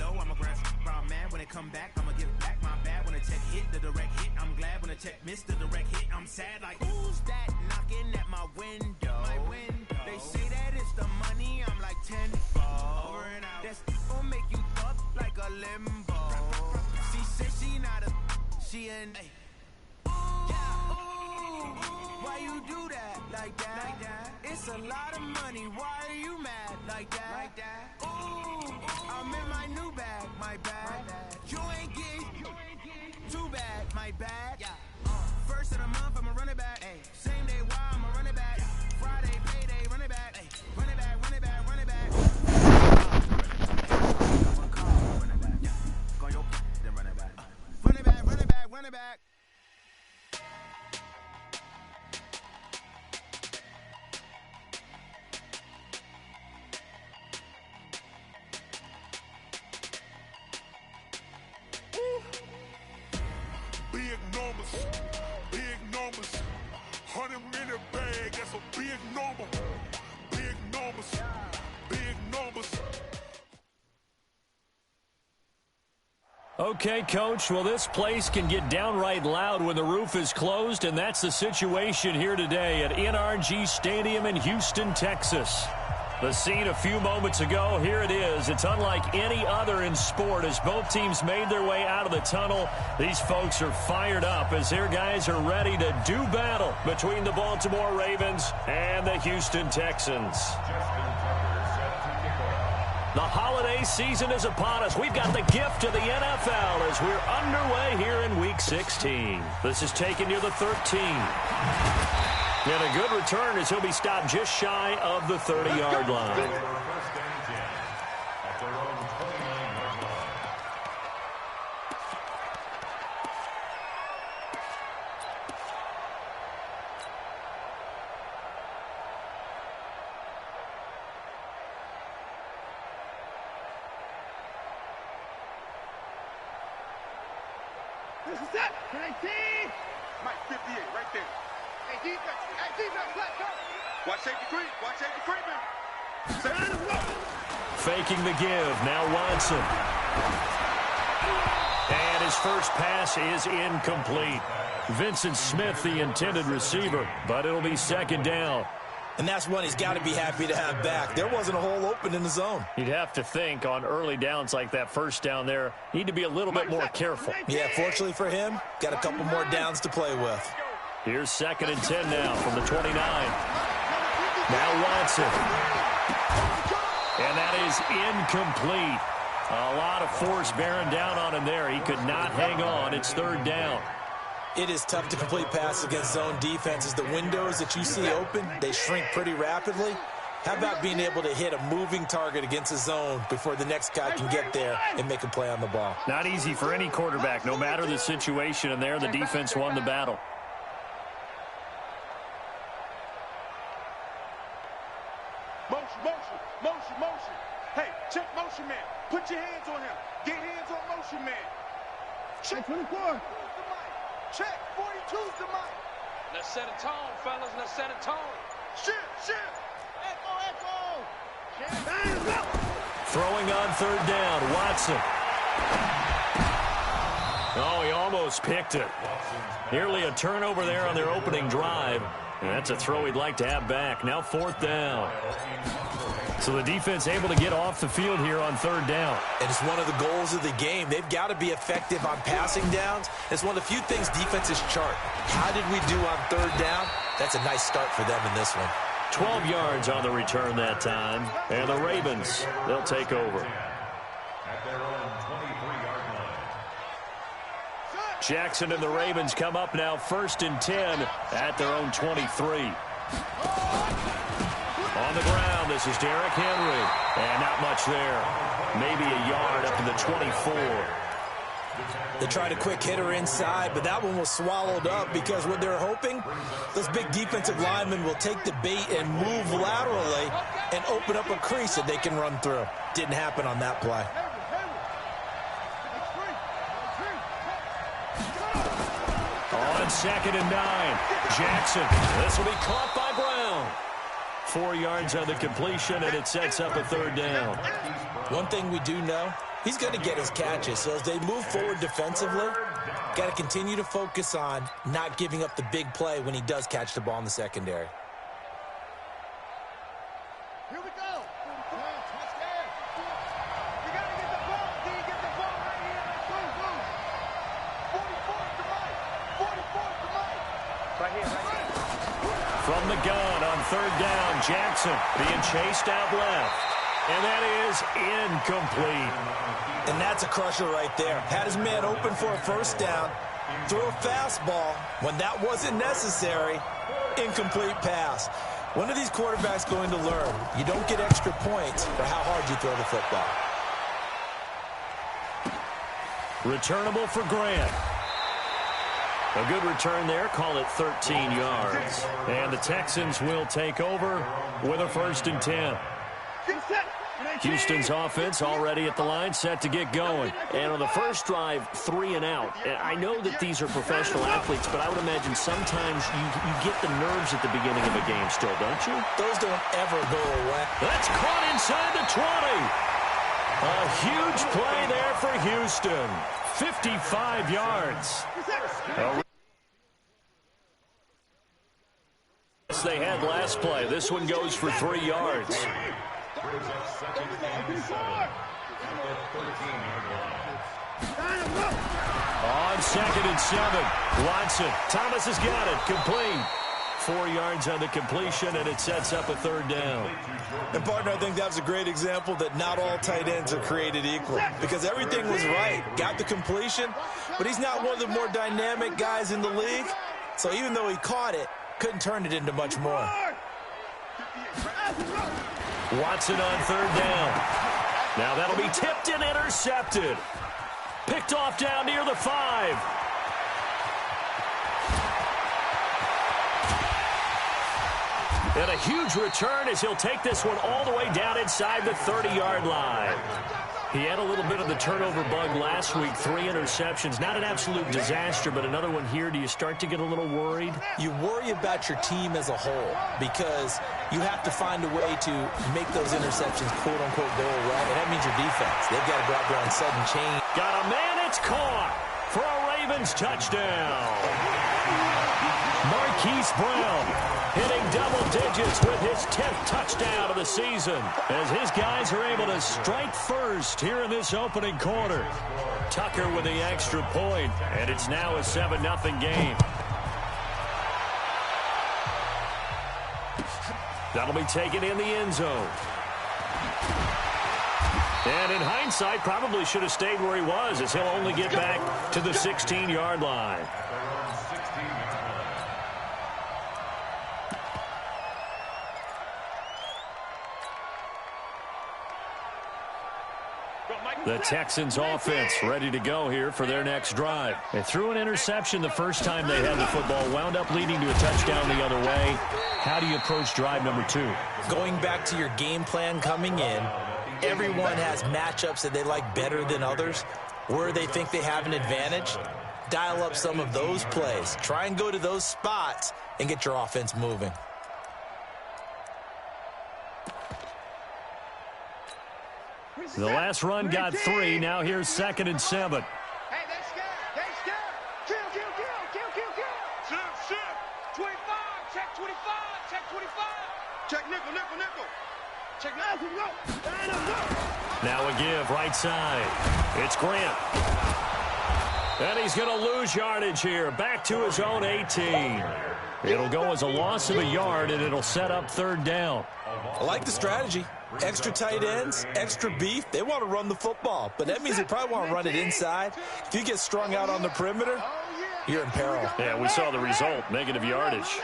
low, I'm a grass brown man. When it come back, I'ma give back my bad. When a check hit, the direct hit, I'm glad. When a check missed the direct hit, I'm sad. Like, who's that knocking at my window? They say that it's the money, I'm like tenfold. Over and out. That's gon' make you fuck like a limbo. She said she not a, she an ooh, why you do that like that? It's a lot of money, why are you mad like that? Ooh, I'm in my new bag, my bag. You ain't getting too bad, my bad. First of the month, I'ma run it back. Same day, why I'ma run it back. Friday, payday, run it back. Run it back, run it back, run it back. Run it back. Go your then run it back. Run it back, run it back, run it back. Big numbers, 100 in a bag, that's a big number. Big numbers. Okay, Coach, well, this place can get downright loud when the roof is closed, and that's the situation here today at NRG Stadium in Houston, Texas. The scene a few moments ago, here it is. It's unlike any other in sport as both teams made their way out of the tunnel. These folks are fired up as their guys are ready to do battle between the Baltimore Ravens and the Houston Texans. The holiday season is upon us. We've got the gift of the NFL as we're underway here in Week 16. This is taken near the 13. And a good return as he'll be stopped just shy of the 30-yard line. This is it. Can I see? Mike 58 right there. Hey, defense, let's go. Watch safety creep. Watch safety creeping. Faking the give. Now Watson. And his first pass is incomplete. Vincent Smith, the intended receiver, but it'll be second down. And that's one he's got to be happy to have back. There wasn't a hole open in the zone. You'd have to think on early downs like that first down there, need to be a little bit more careful. Yeah, fortunately for him, got a couple more downs to play with. Here's 2nd and 10 now from the 29. Now Watson. And that is incomplete. A lot of force bearing down on him there. He could not hang on. It's 3rd down. It is tough to complete passes against zone defenses. The windows that you see open, they shrink pretty rapidly. How about being able to hit a moving target against a zone before the next guy can get there and make a play on the ball? Not easy for any quarterback, no matter the situation, and there the defense won the battle. Motion. Hey, check motion man. Put your hands on him. Get hands on motion man. Check 24. Check 42's the mic. Let's set a tone, fellas. Let's set a tone. Shift. Echo. Throwing on 3rd down, Watson. Oh, he almost picked it. Nearly a turnover there on their opening drive. And that's a throw he'd like to have back. Now 4th down. So the defense able to get off the field here on 3rd down. And it's one of the goals of the game. They've got to be effective on passing downs. It's one of the few things defenses chart. How did we do on 3rd down? That's a nice start for them in this one. 12 yards on the return that time. And the Ravens, they'll take over. Jackson and the Ravens come up now 1st and 10 at their own 23. On the ground, this is Derrick Henry. And not much there. Maybe a yard up to the 24. They tried a quick hitter inside, but that one was swallowed up because what they're hoping, those big defensive linemen will take the bait and move laterally and open up a crease that they can run through. Didn't happen on that play. On 2nd and 9, Jackson. This will be caught by Brown. 4 yards on the completion, and it sets up a 3rd down. One thing we do know, He's going to get his catches. So as they move forward defensively, got to continue to focus on not giving up the big play when he does catch the ball in the secondary. Here we go. Touchdown. You got to get the ball. Can you get the ball right here? Let's move. 44 to Mike. 44 to Mike. Right here. From the gun on third down, Jackson being chased out left. And that is incomplete. And that's a crusher right there. Had his man open for a first down, threw a fastball. When that wasn't necessary, incomplete pass. When are these quarterbacks going to learn? You don't get extra points for how hard you throw the football. Returnable for Grant. A good return there, call it 13 yards. And the Texans will take over with a 1st and 10. Houston's offense already at the line, set to get going. And on the first drive, 3 and out. I know that these are professional athletes, but I would imagine sometimes you get the nerves at the beginning of a game still, don't you? Those don't ever go away. That's caught inside the 20. A huge play there for Houston. 55 yards. They had last play. This one goes for 3 yards. On 2nd and 7, Watson. Thomas has got it. Complete. 4 yards on the completion, and it sets up a 3rd down. And, partner, I think that was a great example that not all tight ends are created equal because everything was right. Got the completion, but he's not one of the more dynamic guys in the league. So even though he caught it, couldn't turn it into much more. Watson on 3rd down. Now that'll be tipped and intercepted. Picked off down near the 5. And a huge return as he'll take this one all the way down inside the 30-yard line. He had a little bit of the turnover bug last week, 3 interceptions. Not an absolute disaster, but another one here. Do you start to get a little worried? You worry about your team as a whole because you have to find a way to make those interceptions, quote-unquote, go away, and that means your defense. They've got to go out there and sudden change. Got a man, it's caught for a Ravens touchdown. Marquise Brown hitting double digits with his 10th touchdown of the season as his guys are able to strike first here in this opening quarter. Tucker with the extra point, and it's now a 7-0 game. That'll be taken in the end zone. And in hindsight, probably should have stayed where he was as he'll only get back to the 16-yard line. The Texans offense ready to go here for their next drive. They threw an interception the first time they had the football, wound up leading to a touchdown the other way. How do you approach drive number 2? Going back to your game plan coming in, everyone has matchups that they like better than others. Where they think they have an advantage, dial up some of those plays. Try and go to those spots and get your offense moving. The last run got 3. Now here's 2nd and 7. Hey, they scared. Kill. Shift. 25. Check 25. Check 25. Check nickel. Check nickel. Now a give right side. It's Grant. And he's going to lose yardage here. Back to his own 18. It'll go as a loss of a yard, and it'll set up 3rd down. I like the strategy. Extra tight ends, extra beef. They want to run the football, but that means they probably want to run it inside. If you get strung out on the perimeter, you're in peril. Yeah, we saw the result, negative yardage.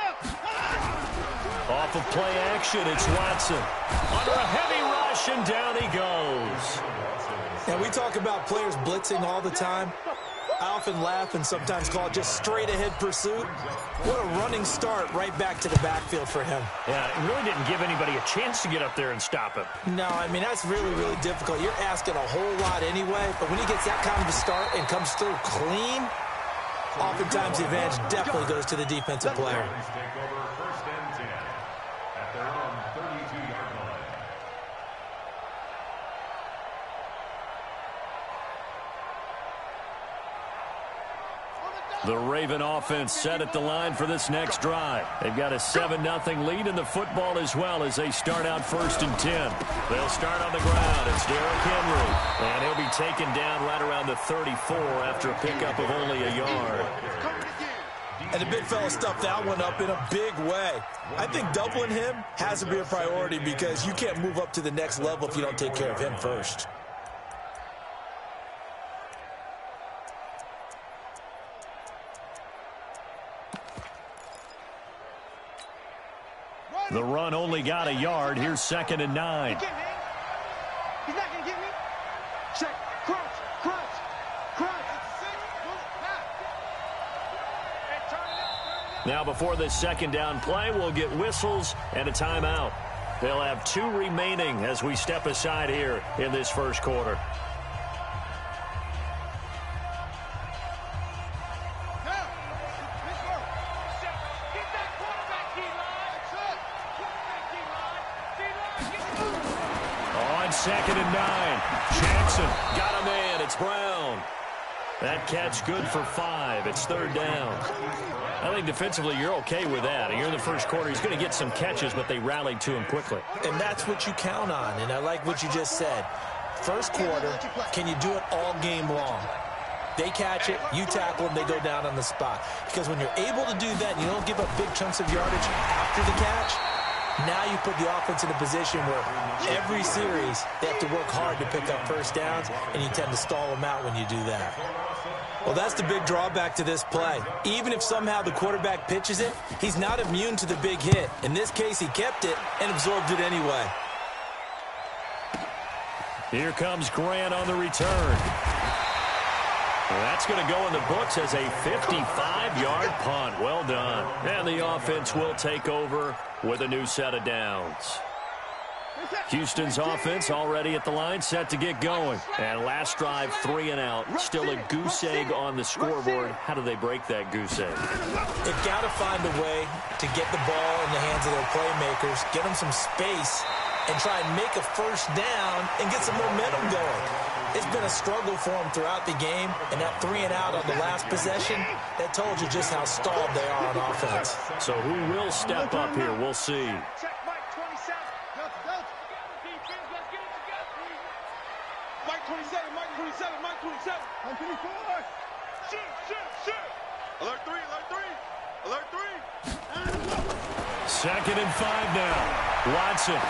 Off of play action, it's Watson. Under a heavy rush, and down he goes. And we talk about players blitzing all the time. I often laugh and sometimes call it just straight-ahead pursuit. What a running start right back to the backfield for him. Yeah, it really didn't give anybody a chance to get up there and stop him. No, I mean, that's really, really difficult. You're asking a whole lot anyway, but when he gets that kind of a start and comes through clean, oftentimes the advantage definitely goes to the defensive player. The Raven offense set at the line for this next drive. They've got a 7-0 lead in the football as well as they start out 1st and 10. They'll start on the ground. It's Derrick Henry. And he'll be taken down right around the 34 after a pickup of only a yard. And the big fella stuffed that one up in a big way. I think doubling him has to be a priority because you can't move up to the next level if you don't take care of him first. The run only got a yard. Here's 2nd and 9. He's not going to get me. Check. Crunch. Now before this 2nd down play, we'll get whistles and a timeout. They'll have 2 remaining as we step aside here in this 1st quarter. On 2nd and 9, Jackson got a man. It's Brown. That catch good for 5. It's 3rd down. I think defensively you're okay with that. You're in the 1st quarter. He's going to get some catches, but they rallied to him quickly. And that's what you count on, and I like what you just said. 1st quarter, can you do it all game long? They catch it, you tackle them, they go down on the spot. Because when you're able to do that and you don't give up big chunks of yardage after the catch, now you put the offense in a position where every series they have to work hard to pick up 1st downs, and you tend to stall them out when you do that. Well, that's the big drawback to this play. Even if somehow the quarterback pitches it, he's not immune to the big hit. In this case, he kept it and absorbed it anyway. Here comes Grant on the return. That's going to go in the books as a 55-yard punt. Well done. And the offense will take over with a new set of downs. Houston's offense already at the line, set to get going. And last drive, 3 and out. Still a goose egg on the scoreboard. How do they break that goose egg? They've got to find a way to get the ball in the hands of their playmakers, get them some space, and try and make a 1st down and get some momentum going. It's been a struggle for them throughout the game, and that 3 and out on the last possession, that told you just how stalled they are on offense. So who will step up here? We'll see. Check Mike 27. Mike 27, Mike 27, Mike 27. Mike 24. Shoot. Alert 3, alert 3. 2nd and 5 now. Watson.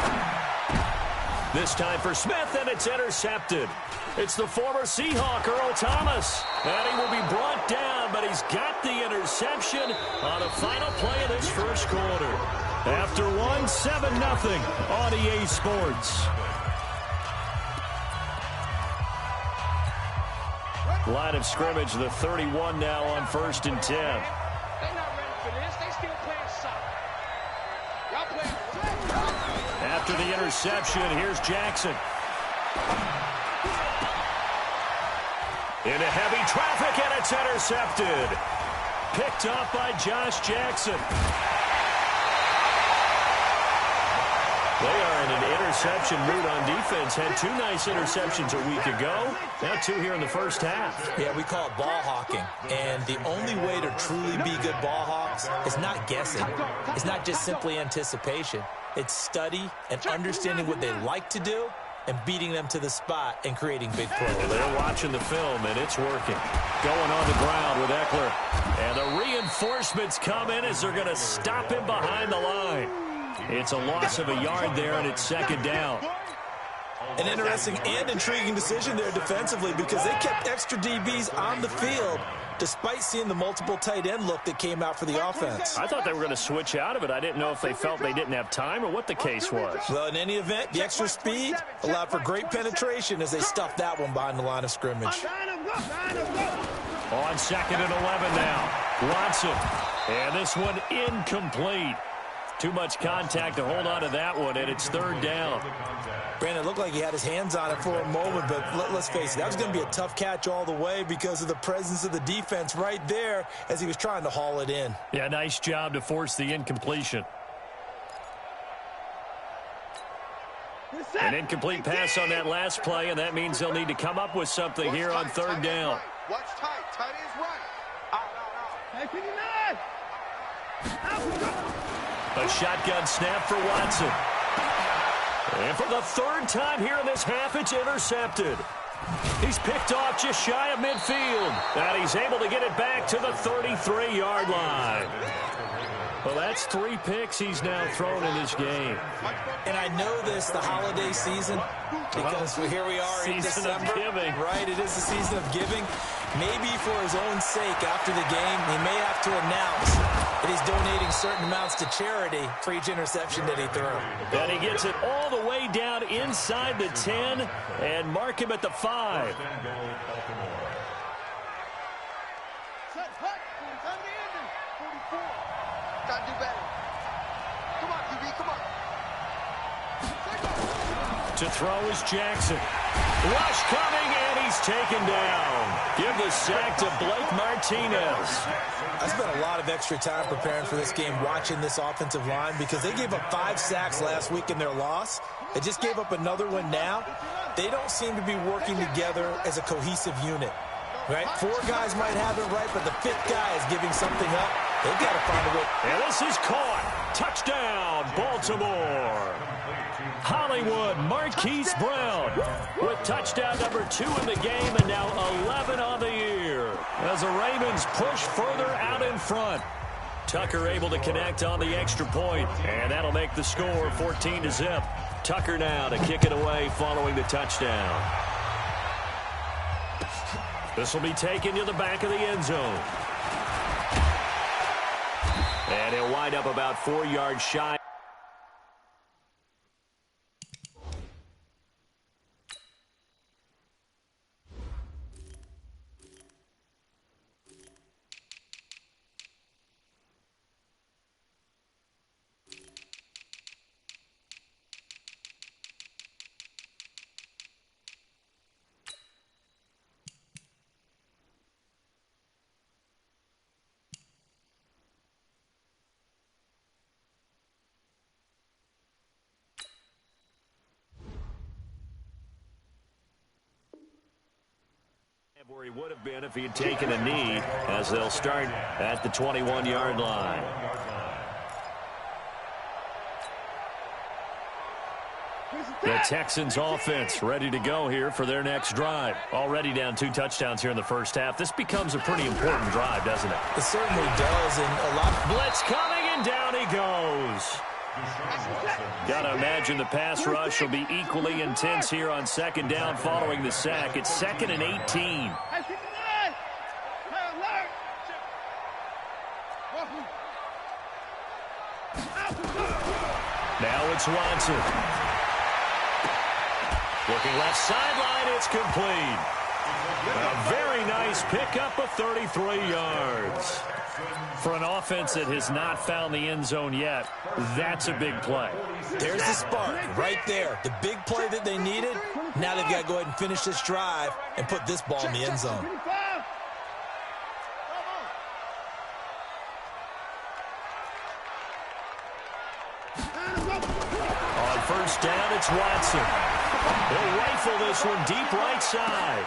This time for Smith, and it's intercepted. It's the former Seahawk, Earl Thomas. And he will be brought down, but he's got the interception on a final play of this 1st quarter. After 7-0 on EA Sports. Line of scrimmage, the 31 now on 1st and 10. They're not ready for this. They still playing soccer. Y'all playing. After the interception, here's Jackson. Into heavy traffic, and it's intercepted. Picked up by Josh Jackson. They are in an interception mood on defense. Had 2 nice interceptions a week ago. Now 2 here in the 1st half. Yeah, we call it ball hawking. And the only way to truly be good ball hawks is not guessing. It's not just simply anticipation. It's study and understanding what they like to do and beating them to the spot and creating big plays. And they're watching the film, and it's working. Going on the ground with Eckler. And the reinforcements come in as they're going to stop him behind the line. It's a loss of a yard there, and it's 2nd down. An interesting and intriguing decision there defensively because they kept extra DBs on the field despite seeing the multiple tight end look that came out for the offense. I thought they were going to switch out of it. I didn't know if they felt they didn't have time or what the case was. Well, in any event, the extra speed allowed for great penetration as they stuffed that one behind the line of scrimmage. On 2nd and 11 now. Watson. And this one incomplete. Too much contact to hold on to that one, and it's 3rd down. Brandon, it looked like he had his hands on it for a moment, but let's face it, that was going to be a tough catch all the way because of the presence of the defense right there as he was trying to haul it in. Yeah, nice job to force the incompletion. An incomplete pass on that last play, and that means they'll need to come up with something here on 3rd down. Watch tight. Tight is right. A shotgun snap for Watson. And for the third time here in this half, it's intercepted. He's picked off just shy of midfield. And he's able to get it back to the 33-yard line. Well, that's 3 picks he's now thrown in this game. And I know this, the holiday season, because here we are in December. Season of giving. Right, it is the season of giving. Maybe for his own sake, after the game, he may have to announce that he's donating certain amounts to charity for each interception that he threw. And he gets it all the way down inside the 10 and mark him at the 5. Gotta do better. Come on, QB, come on. To throw is Jackson. Rush coming, and he's taken down. Give the sack to Blake Martinez. I spent a lot of extra time preparing for this game, watching this offensive line, because they gave up 5 sacks last week in their loss. They just gave up another one now. They don't seem to be working together as a cohesive unit. Right? 4 guys might have it right, but the 5th guy is giving something up. They've got to find a way. And this is caught. Touchdown, Baltimore. Hollywood Marquise Brown with touchdown number 2 in the game and now 11 on the year. As the Ravens push further out in front. Tucker able to connect on the extra point, and that'll make the score 14-0. Tucker now to kick it away following the touchdown. This will be taken to the back of the end zone. And he'll wind up about 4 yards shy. Where he would have been if he had taken a knee, as they'll start at the 21-yard line. The Texans offense ready to go here for their next drive. Already down 2 touchdowns here in the first half. This becomes a pretty important drive, doesn't it? It certainly does, and a lot of blitz coming, and down he goes. Gotta imagine the pass rush will be equally intense here on 2nd down following the sack. It's 2nd and 18. Now it's Watson. Looking left sideline, it's complete. A very nice pickup of 33 yards. For an offense that has not found the end zone yet, that's a big play. There's the spark right there. The big play that they needed. Now they've got to go ahead and finish this drive and put this ball in the end zone. On 1st down, it's Watson. They'll rifle this one deep right side.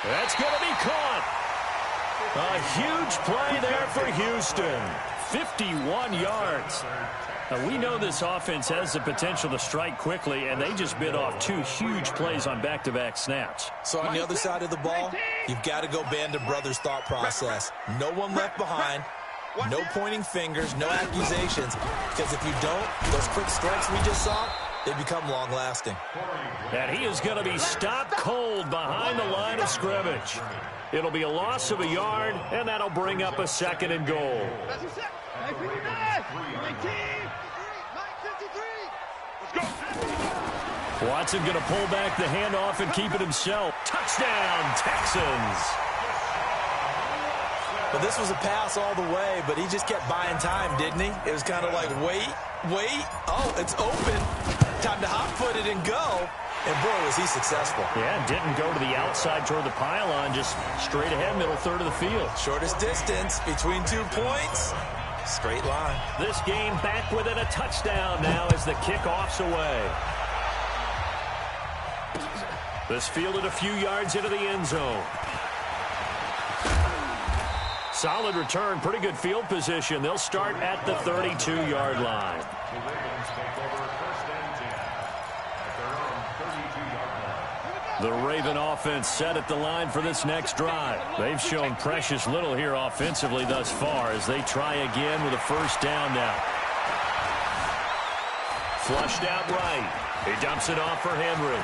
That's going to be caught. A huge play there for Houston. 51 yards. Now, we know this offense has the potential to strike quickly, and they just bit off 2 huge plays on back-to-back snaps. So on the other side of the ball, you've got to go Band of Brothers thought process. No one left behind. No pointing fingers, no accusations. Because if you don't, those quick strikes we just saw, they become long-lasting. And he is going to be stopped cold behind the line of scrimmage. It'll be a loss of a yard, and that'll bring up a 2nd and goal. Watson going to pull back the handoff and keep it himself. Touchdown, Texans. Well, this was a pass all the way, but he just kept buying time, didn't he? It was kind of like, wait. Oh, it's open. Time to hot-foot it and go. And, boy, was he successful. Yeah, didn't go to the outside toward the pylon, just straight ahead, middle third of the field. Shortest distance between 2 points. Straight line. This game back within a touchdown now as the kickoff's away. This fielded a few yards into the end zone. solid return, pretty good field position. They'll start at the 32-yard line. The Raven offense set at the line for this next drive. They've shown precious little here offensively thus far as they try again with a first down now. Flushed out right. He dumps it off for Henry.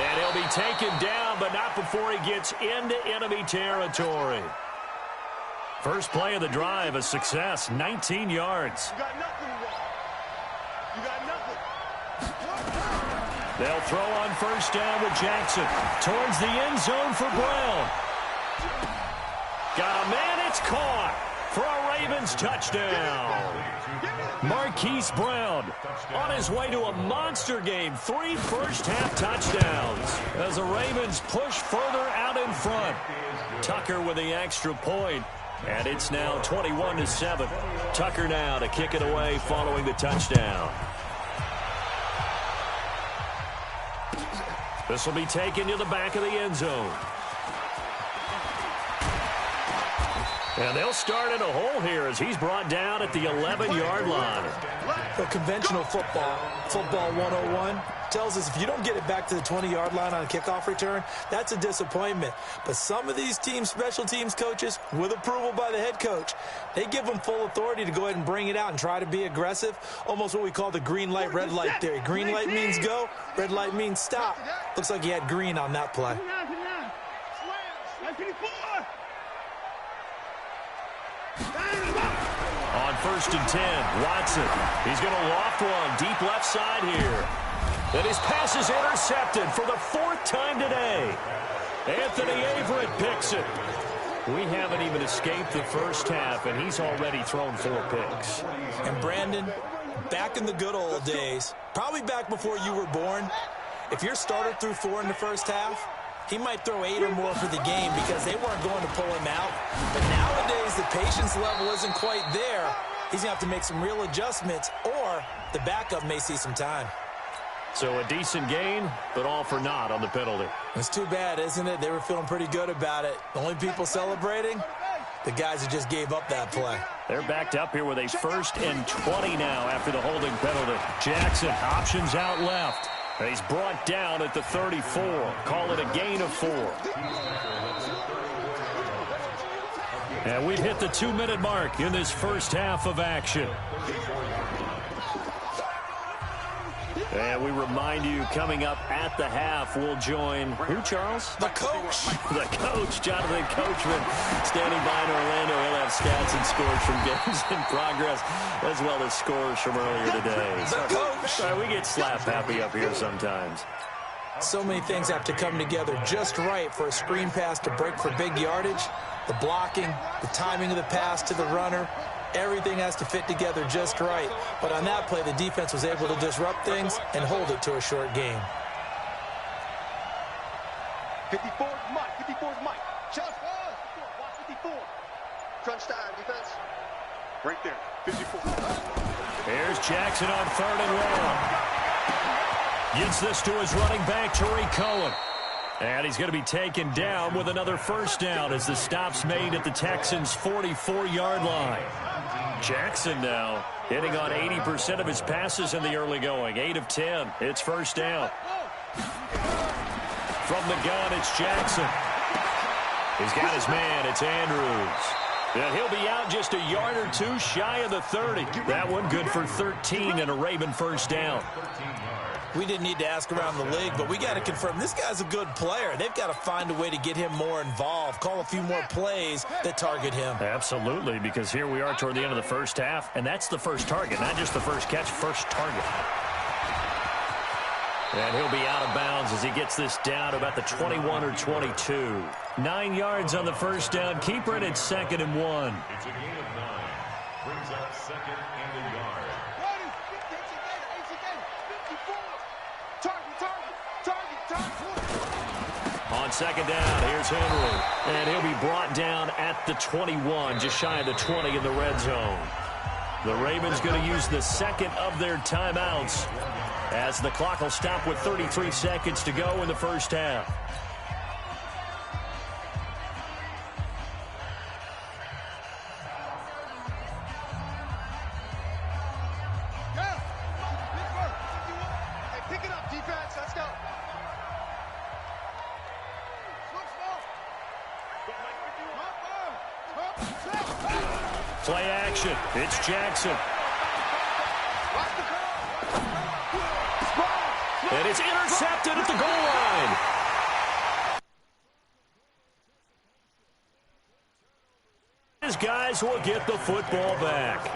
And he'll be taken down, but not before he gets into enemy territory. First play of the drive, a success, 19 yards. You got nothing, Walt. You got nothing. They'll throw on first down with Jackson. Towards the end zone for Brown. Got a man, it's caught for a Ravens touchdown. Marquise Brown on his way to a monster game. 3 first-half touchdowns as the Ravens push further out in front. Tucker with the extra point, and it's now 21-7. Tucker now to kick it away following the touchdown. This will be taken to the back of the end zone. And they'll start in a hole here as he's brought down at the 11-yard line. The conventional football 101, tells us if you don't get it back to the 20-yard line on a kickoff return, that's a disappointment. But some of these teams, special teams coaches, with approval by the head coach, they give them full authority to go ahead and bring it out and try to be aggressive, almost what we call the green light, red light theory. Green light means go, red light means stop. Looks like he had green on that play. On first and 10, Watson. He's going to loft one deep left side here. And his pass is intercepted for the 4th time today. Anthony Averett picks it. We haven't even escaped the first half, and he's already thrown 4 picks. And Brandon, back in the good old days, probably back before you were born, if your starter threw 4 in the first half, he might throw 8 or more for the game because they weren't going to pull him out. But nowadays, the patience level isn't quite there. He's going to have to make some real adjustments, or the backup may see some time. So a decent gain, but all for naught on the penalty. It's too bad, isn't it? They were feeling pretty good about it. The only people celebrating, the guys who just gave up that play. They're backed up here with a 1st and 20 now after the holding penalty. Jackson options out left. He's brought down at the 34. Call it a gain of 4. And we've hit the 2-minute mark in this first half of action. And we remind you, coming up at the half, we'll join who, Charles? The coach. The coach, Jonathan Coachman, standing by in Orlando. He'll have stats and scores from games in progress, as well as scores from earlier today. The coach. Sorry, we get slap happy up here sometimes. So many things have to come together just right for a screen pass to break for big yardage. The blocking, the timing of the pass to the runner, everything has to fit together just right. But on that play, the defense was able to disrupt things and hold it to a short game. 54 is Mike. 54 is Mike. Just one. Watch 54. Crunch time, defense. Right there. 54. Here's Jackson on 3rd and long. Gets this to his running back, Tariq Cohen. And he's going to be taken down with another first down as the stop's made at the Texans' 44-yard line. Jackson now hitting on 80% of his passes in the early going. 8 of 10. It's first down. From the gun, it's Jackson. He's got his man. It's Andrews. And he'll be out just a yard or 2 shy of the 30. That one good for 13 and a Raven first down. We didn't need to ask around the league, but we got to confirm this guy's a good player. They've got to find a way to get him more involved, call a few more plays that target him. Absolutely, because here we are toward the end of the first half, and that's the first target, not just the first catch, first target. And he'll be out of bounds as he gets this down about the 21 or 22. 9 yards on the first down. Keeper it at 2nd and 1. It's a gain of 9. Brings up 2nd and a yard. On 2nd down, here's Henry. And he'll be brought down at the 21, just shy of the 20 in the red zone. The Ravens going to use the 2nd of their timeouts as the clock will stop with 33 seconds to go in the first half. Play action. It's Jackson. And it's intercepted at the goal line. His guys will get the football back.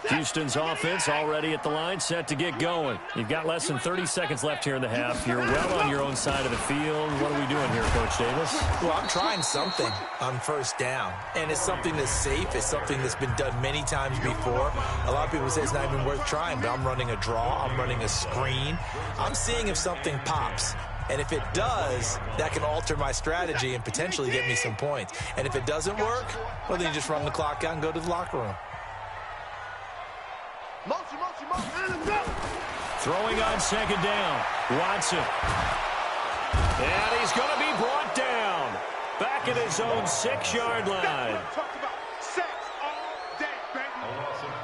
Houston's offense already at the line, set to get going. You've got less than 30 seconds left here in the half. You're well on your own side of the field. What are we doing here, Coach Davis? Well, I'm trying something on first down, and it's something that's safe. It's something that's been done many times before. A lot of people say it's not even worth trying, but I'm running a draw. I'm running a screen. I'm seeing if something pops. And if it does, that can alter my strategy and potentially get me some points. And if it doesn't work, well, then you just run the clock out and go to the locker room. Throwing on second down. Watson. And he's going to be brought down. Back at his own 6-yard line. Talk about sex all day, baby.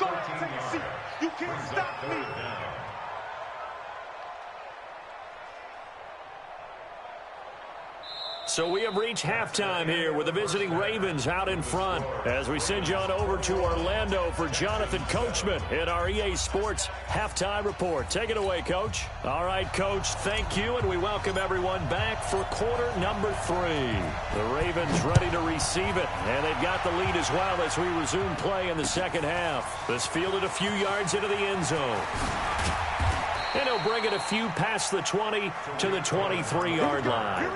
Go ahead, take a seat. You can't stop me. So we have reached halftime here with the visiting Ravens out in front as we send you on over to Orlando for Jonathan Coachman in our EA Sports Halftime Report. Take it away, Coach. All right, Coach, thank you, and we welcome everyone back for quarter number 3. The Ravens ready to receive it, and they've got the lead as well as we resume play in the second half. This fielded a few yards into the end zone. And he'll bring it a few past the 20 to the 23-yard line.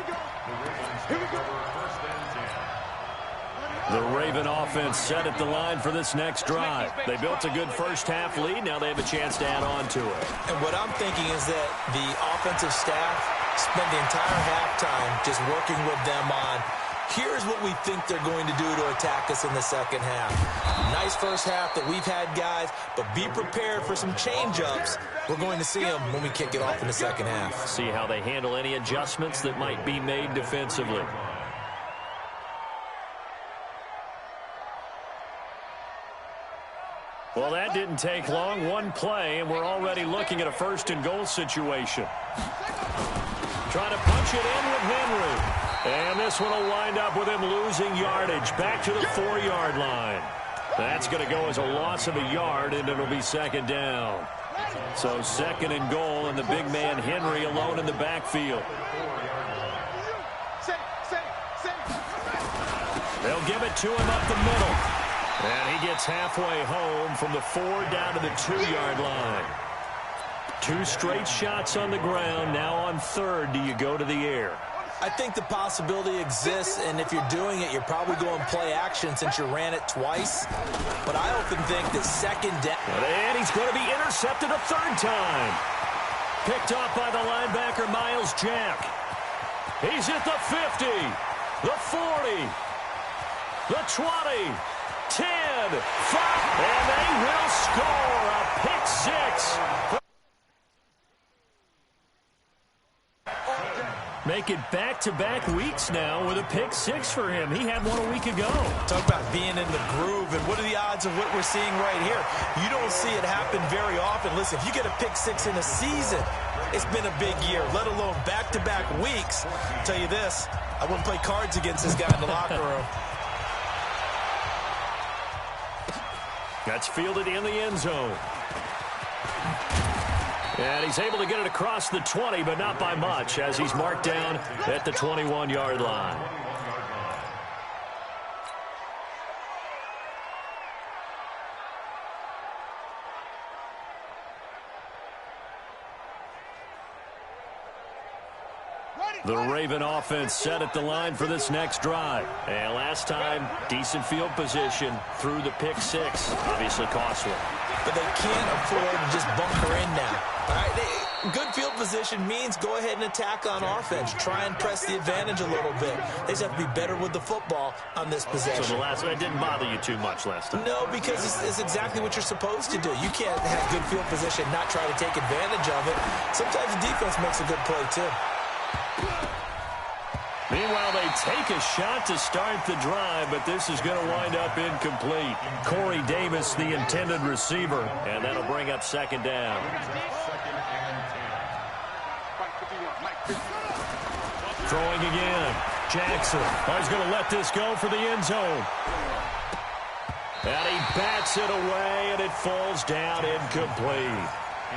The Raven offense set at the line for this next drive. They built a good first-half lead. Now they have a chance to add on to it. And what I'm thinking is that the offensive staff spent the entire halftime just working with them on, here's what we think they're going to do to attack us in the second half. Nice first half that we've had, guys, but be prepared for some change-ups. We're going to see them when we kick it off in the second half. See how they handle any adjustments that might be made defensively. Well, that didn't take long. One play, and we're already looking at a first-and-goal situation. Trying to punch it in with Henry. And this one will wind up with him losing yardage back to the 4-yard line. That's going to go as a loss of a yard, and it'll be second down. So second and goal, and the big man Henry alone in the backfield. They'll give it to him up the middle. And he gets halfway home from the 4 down to the 2-yard line. 2 straight shots on the ground. Now on third, do you go to the air? I think the possibility exists, and if you're doing it, you're probably going play action since you ran it twice. But I often think that second down. And he's going to be intercepted a third time. Picked off by the linebacker, Miles Jack. He's at the 50, the 40, the 20, 10, 5, and they will score a pick 6. Make it back-to-back weeks now with a pick 6 for him. He had one a week ago. Talk about being in the groove, and what are the odds of what we're seeing right here? You don't see it happen very often. Listen, if you get a pick 6 in a season, it's been a big year, let alone back-to-back weeks. I'll tell you this, I wouldn't play cards against this guy in the locker room. That's fielded in the end zone. And he's able to get it across the 20, but not by much, as he's marked down at the 21-yard line. The Raven offense set at the line for this next drive. And last time, decent field position through the pick 6. Obviously costly. But they can't afford to just bunker in now. All right, good field position means go ahead and attack on offense. Try and press the advantage a little bit. They just have to be better with the football on this possession. So the last one didn't bother you too much last time? No, because it's exactly what you're supposed to do. You can't have good field position, not try to take advantage of it. Sometimes the defense makes a good play, too. Meanwhile, they take a shot to start the drive, but this is going to wind up incomplete. Corey Davis, the intended receiver, and that'll bring up second down. Throwing again. Jackson. Oh, he's going to let this go for the end zone. And he bats it away, and it falls down incomplete.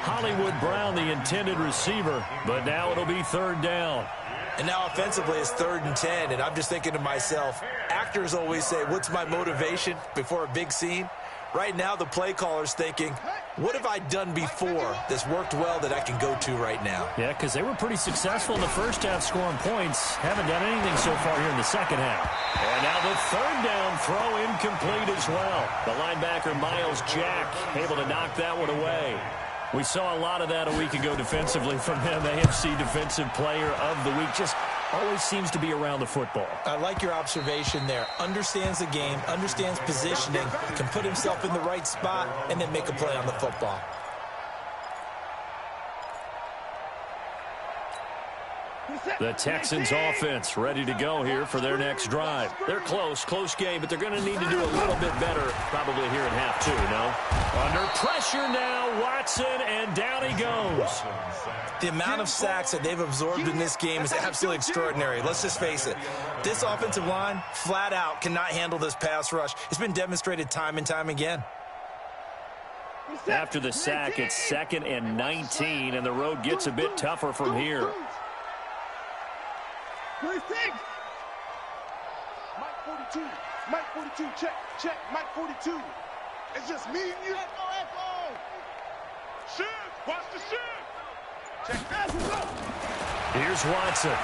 Hollywood Brown, the intended receiver, but now it'll be third down. And now offensively it's 3rd and 10, and I'm just thinking to myself, actors always say, what's my motivation before a big scene? Right now the play caller's thinking, what have I done before that's worked well that I can go to right now? Yeah, because they were pretty successful in the first half scoring points. Haven't done anything so far here in the second half. And now the third down throw incomplete as well. The linebacker Miles Jack able to knock that one away. We saw a lot of that a week ago defensively from him. AFC Defensive Player of the Week. Just always seems to be around the football. I like your observation there. Understands the game, understands positioning, can put himself in the right spot, and then make a play on the football. The Texans offense ready to go here for their next drive. They're close game, but they're going to need to do a little bit better probably here in half two, no? Under pressure now, Watson, and down he goes. The amount of sacks that they've absorbed in this game is absolutely extraordinary. Let's just face it. This offensive line, flat out, cannot handle this pass rush. It's been demonstrated time and time again. After the sack, it's 2nd and 19, and the road gets a bit tougher from here. Mike 42, Mike 42, check, Mike 42. It's just me and you. Echo. Shift, watch the shift. Check. Here's Watson.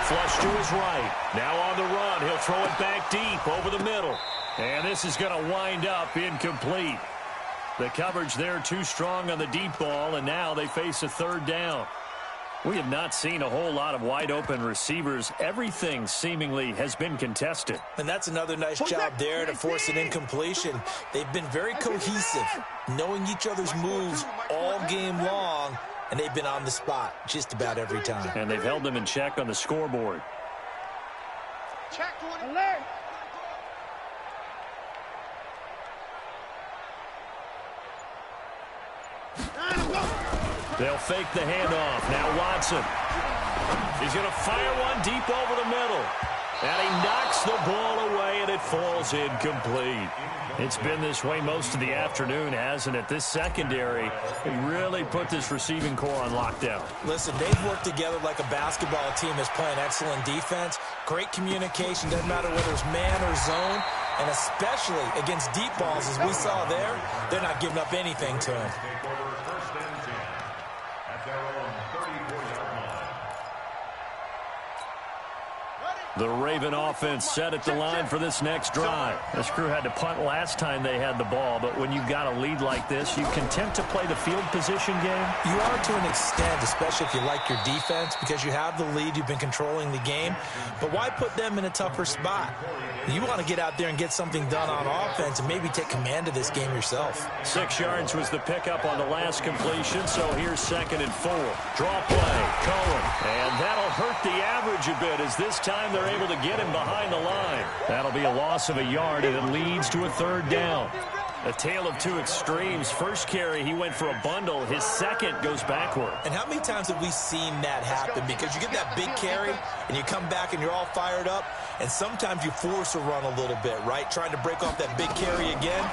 Flush to his right. Now on the run. He'll throw it back deep over the middle. And this is going to wind up incomplete. The coverage there too strong on the deep ball, and now they face a third down. We have not seen a whole lot of wide-open receivers. Everything seemingly has been contested. And that's another nice job there to force an incompletion. They've been very cohesive, knowing each other's moves all game long, and they've been on the spot just about every time. And they've held them in check on the scoreboard. Check. Alert. They'll fake the handoff. Now Watson. He's going to fire one deep over the middle. And he knocks the ball away, and it falls incomplete. It's been this way most of the afternoon, hasn't it? This secondary really put this receiving core on lockdown. Listen, they've worked together like a basketball team that's playing excellent defense. Great communication, doesn't matter whether it's man or zone. And especially against deep balls, as we saw there, they're not giving up anything to him. The Raven offense set at the line for this next drive. This crew had to punt last time they had the ball, but when you've got a lead like this, you content to play the field position game? You are to an extent, especially if you like your defense, because you have the lead, you've been controlling the game. But why put them in a tougher spot? You want to get out there and get something done on offense and maybe take command of this game yourself. 6 yards was the pickup on the last completion, so here's 2nd and 4. Draw play, Cohen. And that'll hurt the average a bit as this time they're able to get him behind the line. That'll be a loss of a yard, and it leads to a third down. A tale of two extremes. First carry, he went for a bundle. His second goes backward. And how many times have we seen that happen? Because you get that big carry, and you come back and you're all fired up, and sometimes you force a run a little bit, right? Trying to break off that big carry again,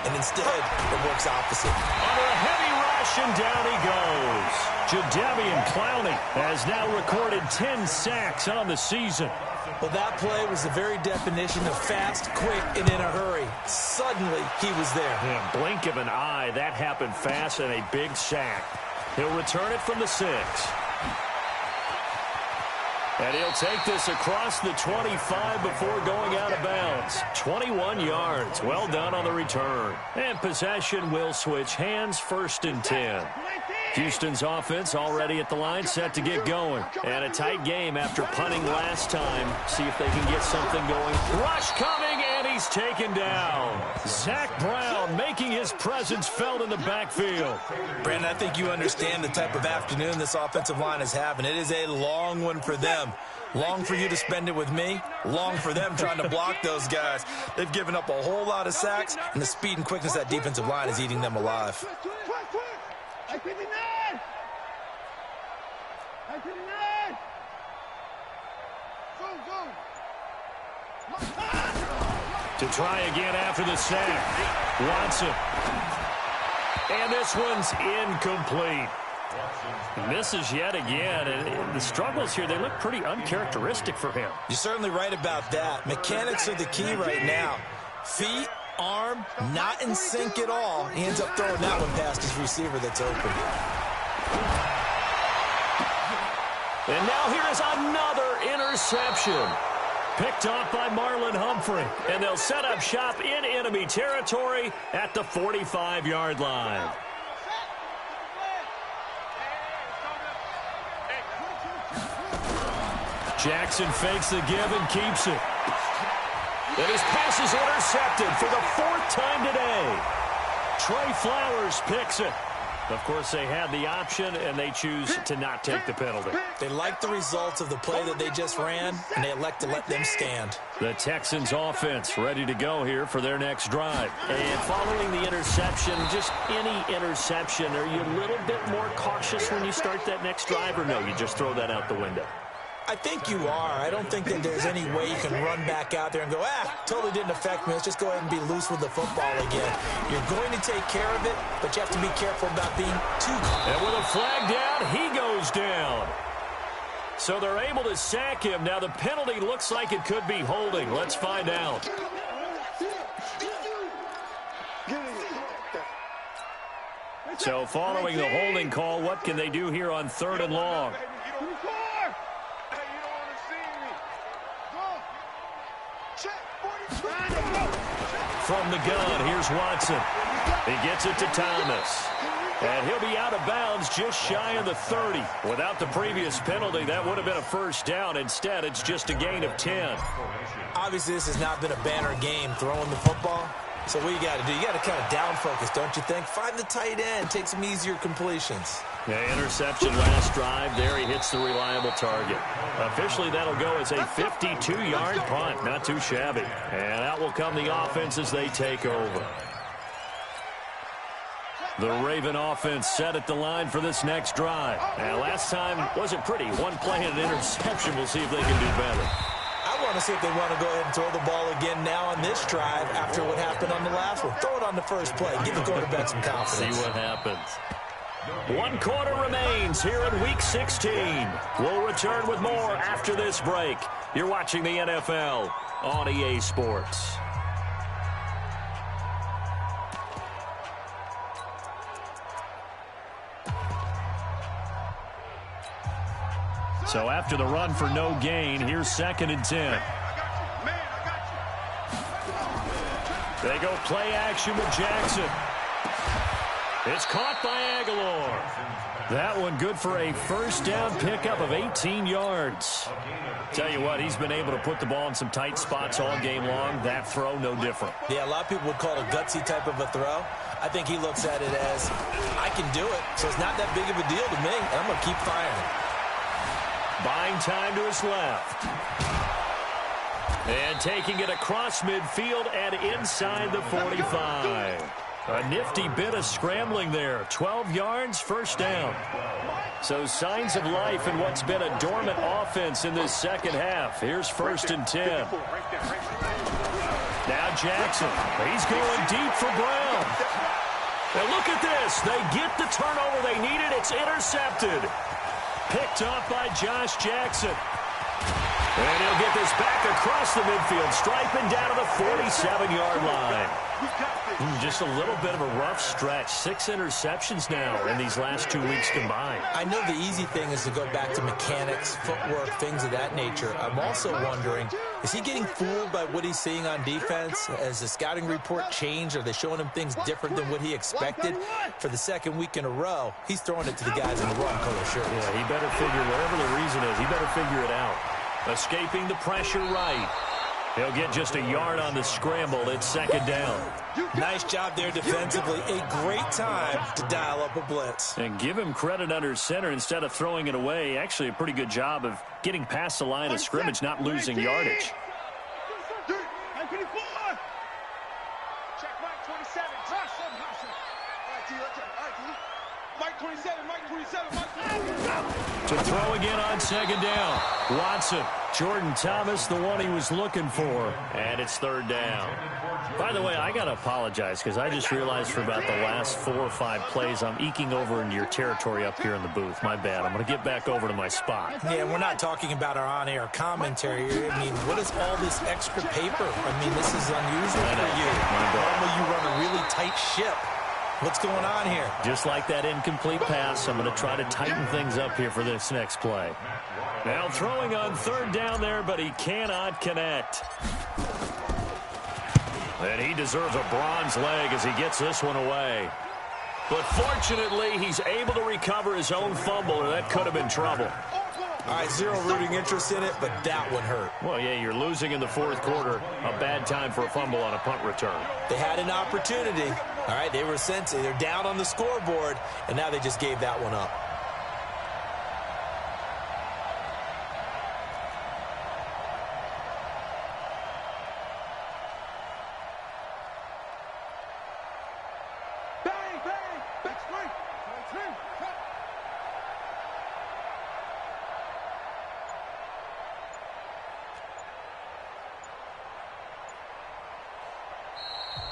and instead it works opposite. Under a heavy rush, and down he goes. Jadeveon Clowney has now recorded 10 sacks on the season. Well, that play was the very definition of fast, quick, and in a hurry. Suddenly, he was there. Yeah, blink of an eye, that happened fast, and a big sack. He'll return it from the 6. And he'll take this across the 25 before going out of bounds. 21 yards. Well done on the return. And possession will switch hands, 1st and 10. Houston's offense already at the line, set to get going. And a tight game after punting last time. See if they can get something going. Rush coming, and he's taken down. Zach Brown making his presence felt in the backfield. Brandon, I think you understand the type of afternoon this offensive line is having. It is a long one for them. Long for you to spend it with me. Long for them trying to block those guys. They've given up a whole lot of sacks, and the speed and quickness of that defensive line is eating them alive. To try again after the sack. Watson. And this one's incomplete. Misses yet again. And the struggles here, they look pretty uncharacteristic for him. You're certainly right about that. Mechanics are the key right now. Feet, arm, not in sync at all. He ends up throwing that one past his receiver that's open. And now here is another interception. Picked off by Marlon Humphrey. And they'll set up shop in enemy territory at the 45-yard line. Jackson fakes the give and keeps it. And his pass is intercepted for the 4th time today. Trey Flowers picks it. Of course, they had the option, and they choose to not take the penalty. They like the results of the play that they just ran, and they elect to let them stand. The Texans offense ready to go here for their next drive. And following the interception, just any interception, are you a little bit more cautious when you start that next drive, or no, you just throw that out the window? I think you are. I don't think that there's any way you can run back out there and go, totally didn't affect me. Let's just go ahead and be loose with the football again. You're going to take care of it, but you have to be careful about being too close. And with a flag down, he goes down. So they're able to sack him. Now the penalty looks like it could be holding. Let's find out. So following the holding call, what can they do here on 3rd and long? From the gun, here's Watson. He gets it to Thomas. And he'll be out of bounds just shy of the 30. Without the previous penalty, that would have been a first down. Instead, it's just a gain of 10. Obviously, this has not been a banner game throwing the football. So what you got to do, you got to kind of down focus, don't you think? Find the tight end, take some easier completions. Yeah, interception last drive. There he hits the reliable target. Officially, that'll go as a 52-yard punt. Not too shabby. And out will come the offense as they take over. The Raven offense set at the line for this next drive. And last time wasn't pretty. One play and an interception. We'll see if they can do better. I want to see if they want to go ahead and throw the ball again now on this drive after what happened on the last one. Throw it on the first play. Give the quarterback some confidence. See what happens. 1 quarter remains here in Week 16. We'll return with more after this break. You're watching the NFL on EA Sports. So after the run for no gain, here's 2nd and 10. They go play action with Jackson. It's caught by Aguilar. That one good for a first down pickup of 18 yards. Tell you what, he's been able to put the ball in some tight spots all game long. That throw, no different. Yeah, a lot of people would call it a gutsy type of a throw. I think he looks at it as, I can do it, so it's not that big of a deal to me, and I'm going to keep firing. Buying time to his left. And taking it across midfield and inside the 45. A nifty bit of scrambling there. 12 yards, first down. So signs of life in what's been a dormant offense in this second half. Here's 1st and 10. Now Jackson. He's going deep for Brown. And look at this. They get the turnover they needed. It's intercepted. Picked off by Josh Jackson. And he'll get this back across the midfield, striping down to the 47-yard line. Just a little bit of a rough stretch. 6 interceptions now in these last 2 weeks combined. I know the easy thing is to go back to mechanics, footwork, things of that nature. I'm also wondering, is he getting fooled by what he's seeing on defense? Has the scouting report changed? Are they showing him things different than what he expected? For the 2nd week in a row, he's throwing it to the guys in the wrong color shirts. Yeah, he better figure, whatever the reason is, he better figure it out. Escaping the pressure right. He'll get just a yard on the scramble. It's 2nd down. Nice job there defensively. A great time to dial up a blitz. And give him credit under center instead of throwing it away. Actually, a pretty good job of getting past the line of scrimmage, not losing yardage. Check Mike 27. Mike 27. Mike 27. Mike 27. To throw again on second down. Watson. Jordan Thomas, the one he was looking for. And it's third down. By the way, I got to apologize because I just realized for about the last 4 or 5 plays, I'm eking over into your territory up here in the booth. My bad. I'm going to get back over to my spot. Yeah, we're not talking about our on-air commentary. I mean, what is all this extra paper? I mean, this is unusual for you. Normally you run a really tight ship. What's going on here? Just like that incomplete pass, I'm going to try to tighten things up here for this next play. Now throwing on third down there, but he cannot connect. And he deserves a bronze leg as he gets this one away. But fortunately, he's able to recover his own fumble, or that could have been trouble. All right, zero rooting interest in it, but that one hurt. Well, yeah, you're losing in the fourth quarter. A bad time for a fumble on a punt return. They had an opportunity. All right, they were sensing. They're down on the scoreboard, and now they just gave that one up.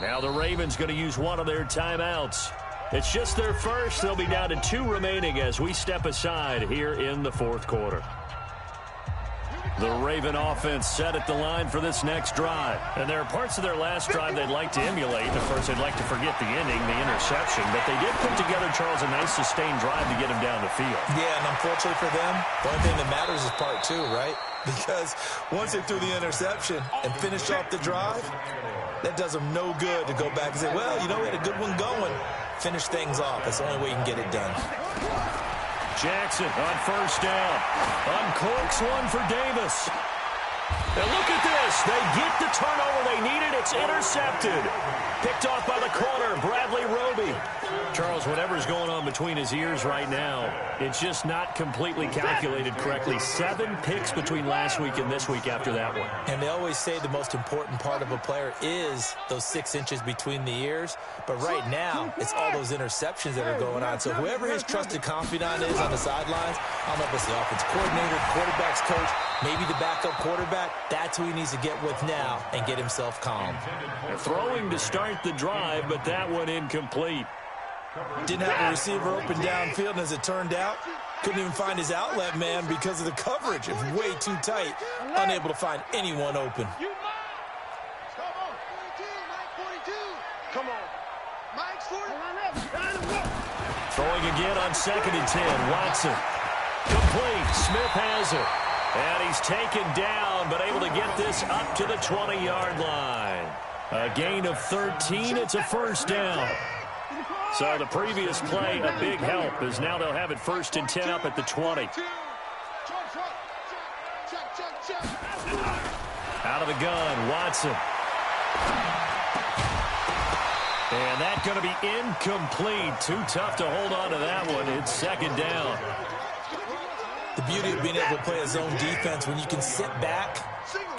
Now the Ravens going to use one of their timeouts. It's just their first. They'll be down to 2 remaining as we step aside here in the fourth quarter. The Raven offense set at the line for this next drive. And there are parts of their last drive they'd like to emulate. And, of course, they'd like to forget the ending, the interception. But they did put together, Charles, a nice sustained drive to get him down the field. Yeah, and unfortunately for them, the only thing that matters is part 2, right? Because once they threw the interception and finished off the drive, that does them no good to go back and say, well, you know, we had a good one going. Finish things off. That's the only way you can get it done. Jackson on first down. Uncorks one for Davis. And look at this. They get the turnover they needed. It's intercepted. Picked off by the corner, Bradley Roby. Charles, whatever's going on between his ears right now, it's just not completely calculated correctly. 7 picks between last week and this week after that one. And they always say the most important part of a player is those 6 inches between the ears. But right now, it's all those interceptions that are going on. So whoever his trusted confidant is on the sidelines, I don't know if it's the offense coordinator, quarterback's coach, maybe the backup quarterback, that's who he needs to get with now and get himself calm. They're throwing to start the drive, but that one incomplete. Didn't have a receiver open downfield, and as it turned out, couldn't even find his outlet man because of the coverage. It was way too tight, unable to find anyone open. Come on. Mike's 40. Throwing again on 2nd and 10. Watson. Complete. Smith has it. And he's taken down, but able to get this up to the 20-yard line. A gain of 13. It's a first down. So the previous play, a big help, as now they'll have it 1st and 10 up at the 20. Out of the gun, Watson. And that's going to be incomplete. Too tough to hold on to that one. It's 2nd down. The beauty of being able to play a zone defense, when you can sit back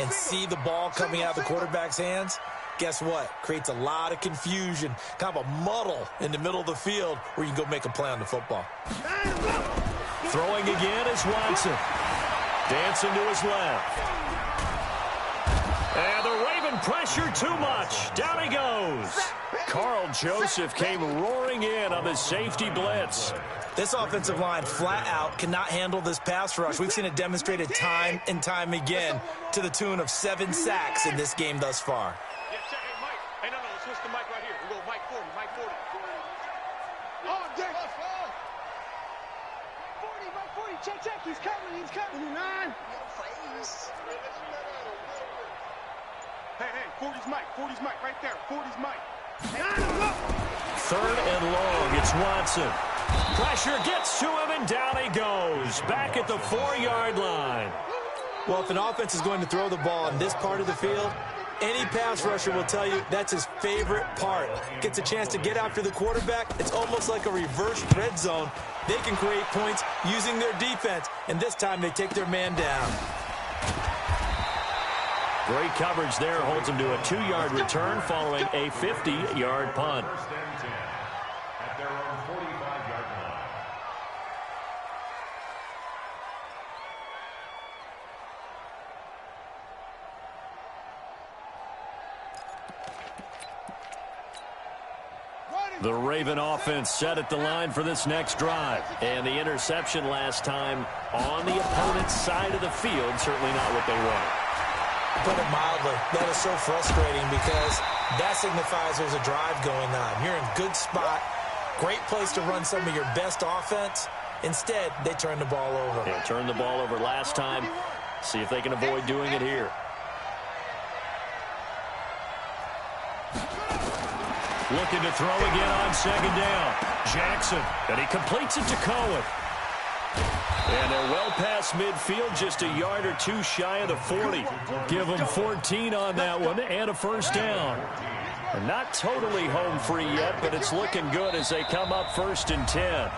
and see the ball coming out of the quarterback's hands, guess what? Creates a lot of confusion, kind of a muddle in the middle of the field where you can go make a play on the football. Throwing again is Watson. Dancing to his left. And the Raven pressure too much. Down he goes. Carl Joseph came roaring in on the safety blitz. This offensive line flat out cannot handle this pass rush. We've seen it demonstrated time and time again to the tune of 7 sacks in this game thus far. Yeah, check. Hey, Mike. Hey, no, let's switch to Mike right here. We'll go Mike 40, Mike 40. Oh, Dick. 40, Mike 40. Check. He's coming. 9. Hey, 40's Mike right there. 40's Mike. 3rd and long, it's Watson. Pressure gets to him, and down he goes. Back at the 4-yard line. Well, if an offense is going to throw the ball in this part of the field, any pass rusher will tell you that's his favorite part. Gets a chance to get after the quarterback. It's almost like a reverse red zone. They can create points using their defense, and this time they take their man down. Great coverage there, holds him to a 2-yard return following a 50-yard punt. The Raven offense set at the line for this next drive. And the interception last time on the opponent's side of the field, certainly not what they wanted. Put it mildly, that is so frustrating because that signifies there's a drive going on. You're in a good spot, great place to run some of your best offense. Instead, they turn the ball over. They turned the ball over last time. See if they can avoid doing it here. Looking to throw again on second down. Jackson, and he completes it to Cohen. And they're well past midfield, just a yard or two shy of the 40. Give them 14 on that one and a first down. And not totally home free yet, but it's looking good as they come up 1st and 10.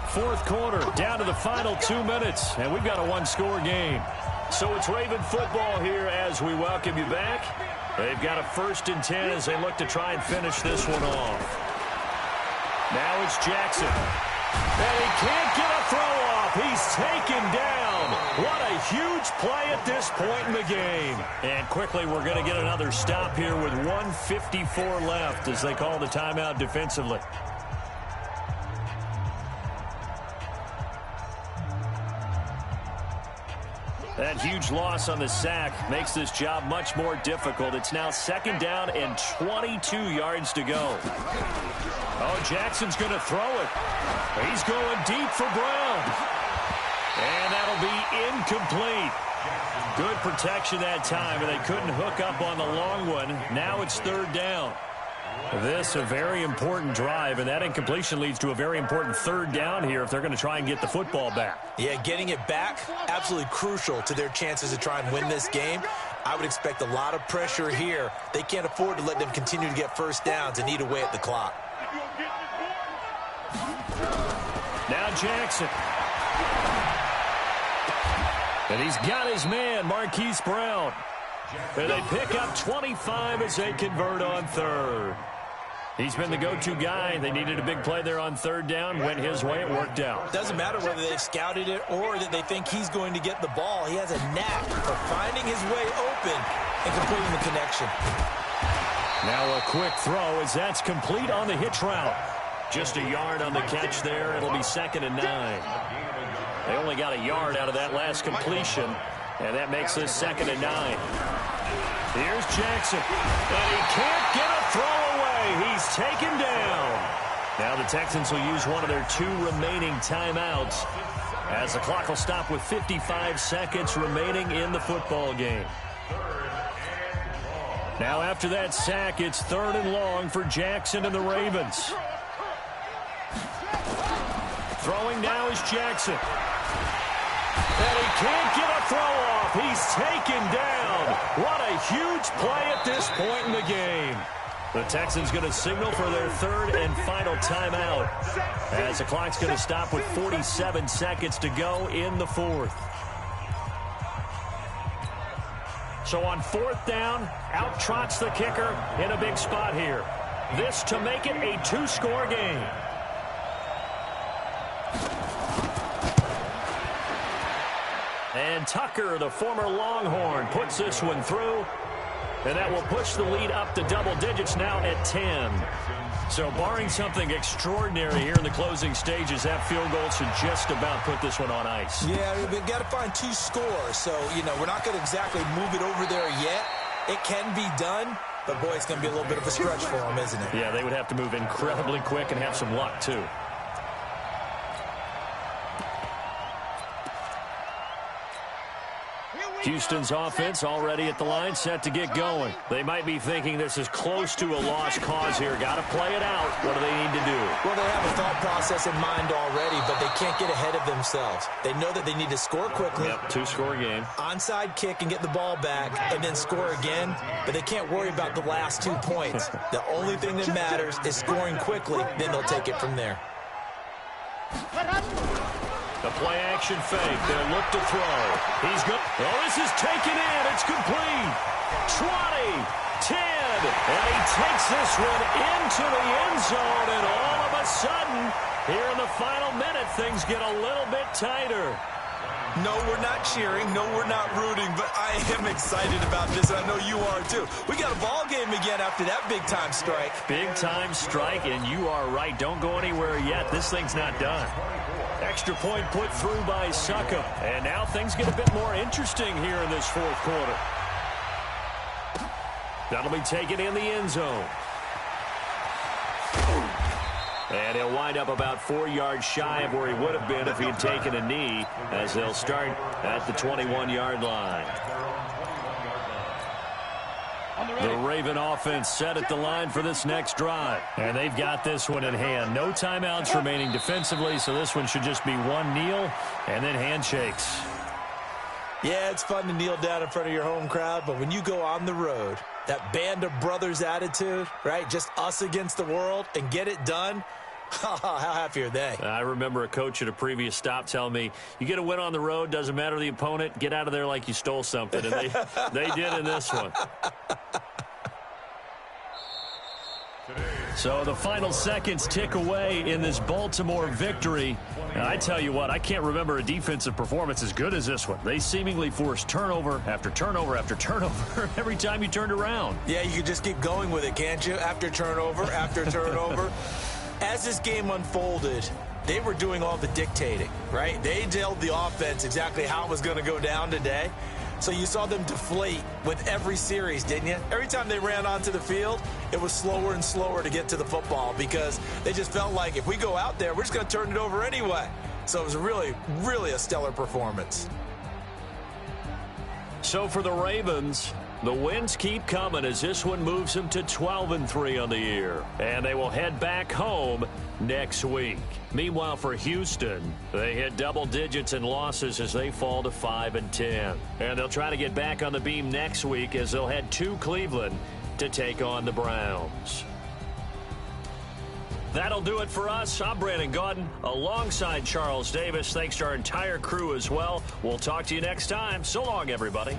Fourth quarter, down to the final 2 minutes, and we've got a one-score game. So it's Raven football here as we welcome you back. They've got a 1st and 10 as they look to try and finish this one off. Now it's Jackson. And he can't get a throw off. He's taken down. What a huge play at this point in the game. And quickly we're going to get another stop here with 1:54 left as they call the timeout defensively. That huge loss on the sack makes this job much more difficult. It's now 2nd down and 22 yards to go. Oh, Jackson's going to throw it. He's going deep for Brown. And that'll be incomplete. Good protection that time, and they couldn't hook up on the long one. Now it's 3rd down. This a very important drive, and that incompletion leads to a very important 3rd down here if they're going to try and get the football back. Yeah, getting it back, absolutely crucial to their chances to try and win this game. I would expect a lot of pressure here. They can't afford to let them continue to get first downs and eat away at the clock. Now Jackson. And he's got his man, Marquise Brown. And they pick up 25 as they convert on 3rd. He's been the go-to guy. They needed a big play there on 3rd down. Went his way. It worked out. Doesn't matter whether they've scouted it or that they think he's going to get the ball. He has a knack for finding his way open and completing the connection. Now a quick throw as that's complete on the hitch route. Just a yard on the catch there. It'll be 2nd and 9. They only got a yard out of that last completion, and that makes this 2nd and 9. Here's Jackson, and he can't get a throw away. He's taken down. Now the Texans will use one of their 2 remaining timeouts as the clock will stop with 55 seconds remaining in the football game. Now after that sack, it's 3rd and long for Jackson and the Ravens. Throwing now is Jackson. And he can't get a throw off. He's taken down. What a huge play at this point in the game. The Texans going to signal for their 3rd and final timeout as the clock's going to stop with 47 seconds to go in the 4th. So on 4th down, out trots the kicker in a big spot here. This to make it a 2-score game. And Tucker, the former Longhorn, puts this one through. And that will push the lead up to double digits now at 10. So barring something extraordinary here in the closing stages, that field goal should just about put this one on ice. Yeah, we've got to find 2 scores. So, we're not going to exactly move it over there yet. It can be done, but boy, it's going to be a little bit of a stretch for them, isn't it? Yeah, they would have to move incredibly quick and have some luck, too. Houston's offense already at the line, set to get going. They might be thinking this is close to a lost cause here. Got to play it out. What do they need to do? Well, they have a thought process in mind already, but they can't get ahead of themselves. They know that they need to score quickly. Yep, 2-score game. Onside kick and get the ball back and then score again, but they can't worry about the last 2 points. The only thing that matters is scoring quickly, then they'll take it from there. The play-action fake. They'll look to throw. He's good. Oh, this is taken in. It's complete. 20, 10, and he takes this one into the end zone, and all of a sudden, here in the final minute, things get a little bit tighter. No, we're not cheering. No, we're not rooting, but I am excited about this, and I know you are too. We got a ball game again after that big-time strike. Big-time strike, and you are right. Don't go anywhere yet. This thing's not done. Extra point put through by Suckup. And now things get a bit more interesting here in this fourth quarter. That'll be taken in the end zone. And he'll wind up about 4 yards shy of where he would have been if he had taken a knee, as they'll start at the 21-yard line. The Raven offense set at the line for this next drive. And they've got this one in hand. No timeouts remaining defensively, so this one should just be one kneel and then handshakes. Yeah, it's fun to kneel down in front of your home crowd, but when you go on the road, that band of brothers attitude, right, just us against the world, and get it done, how happy are they? I remember a coach at a previous stop telling me, you get a win on the road, doesn't matter the opponent, get out of there like you stole something. And they did in this one. So the final seconds tick away in this Baltimore victory. And I tell you what, I can't remember a defensive performance as good as this one. They seemingly forced turnover after turnover after turnover every time you turned around. Yeah, you can just keep going with it, can't you? After turnover, after turnover. As this game unfolded, they were doing all the dictating, right? They told the offense exactly how it was going to go down today. So you saw them deflate with every series, didn't you? Every time they ran onto the field, it was slower and slower to get to the football because they just felt like if we go out there, we're just going to turn it over anyway. So it was really, really a stellar performance. So for the Ravens, the wins keep coming as this one moves them to 12-3 on the year. And they will head back home next week. Meanwhile, for Houston, they hit double digits in losses as they fall to 5-10. And they'll try to get back on the beam next week as they'll head to Cleveland to take on the Browns. That'll do it for us. I'm Brandon Gaudin alongside Charles Davis. Thanks to our entire crew as well. We'll talk to you next time. So long, everybody.